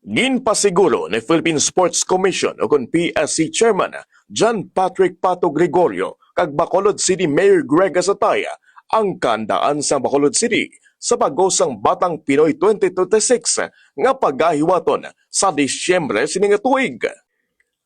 Ginpasiguro ni Philippine Sports Commission o kung PSC Chairman John Patrick Pato Gregorio kag Bacolod City Mayor Greg Azataya ang kandaan sa Bacolod City sa pag-usang Batang Pinoy 2026 nga paggahiwaton sa Disyembre sining tuig.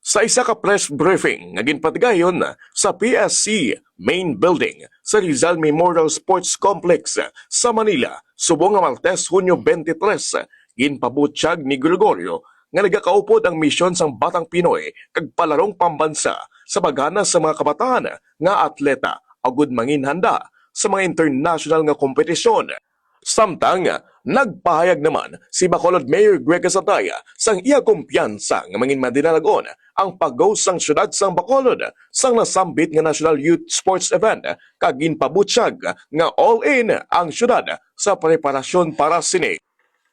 Sa isa ka press briefing nga ginpatigayon sa PSC Main Building sa Rizal Memorial Sports Complex sa Manila subong nga Martes, Hunyo 23, ginpabutyag ni Gregorio nga nagakaupod ang misyon sang Batang Pinoy kag palarong pambansa sa paghana sa mga kabataan nga atleta agud manginhanda sa mga international nga kompetisyon. Samtang nagpahayag naman si Bacolod Mayor Greg Azataya sang iya kumpiyansa nga mangin madinalagon ang pag-go sang syudad sang Bacolod sang nasambit nga National Youth Sports Event kag ginpabutyag nga all-in ang syudad sa preparasyon para sini.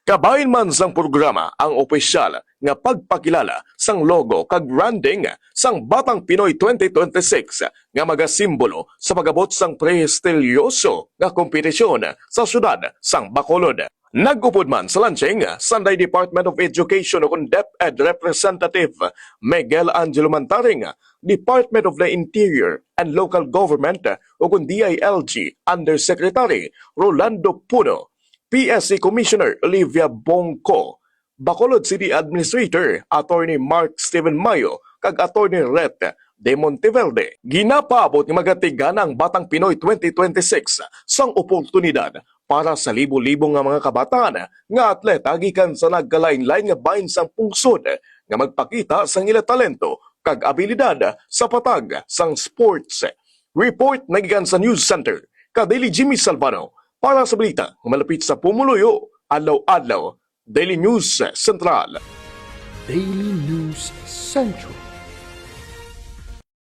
Kabahin man sang programa ang opisyal nga pagpakilala sang logo kag branding sang Batang Pinoy 2026 nga magasimbolo sa pagabot sang prestilyoso nga kompetisyon sa syudad sang Bacolod. Nagupod man sa launching Sunday Department of Education o DepEd Representative Miguel Angelo Mantaring, Department of the Interior and Local Government o DILG Undersecretary Rolando Puno, PSC Commissioner Olivia Bongco, Bacolod City Administrator Attorney Mark Steven Mayo kag Attorney Ret de Monteverde. Ginapaabot nga magatigan ang Batang Pinoy 2026 sang oportunidad para sa libo-libong nga mga kabataan nga atleta gikan sa nagkalain-lain nga bahin sang pungsod nga magpakita sang ila talento kag abilidad sa patag sang sports. Report nagikan sa News Center kadili Jimmy Salvano. Para sa balita, malapit sa Pumuluyo, Adlaw-Adlaw, Daily News Central. Daily News Central.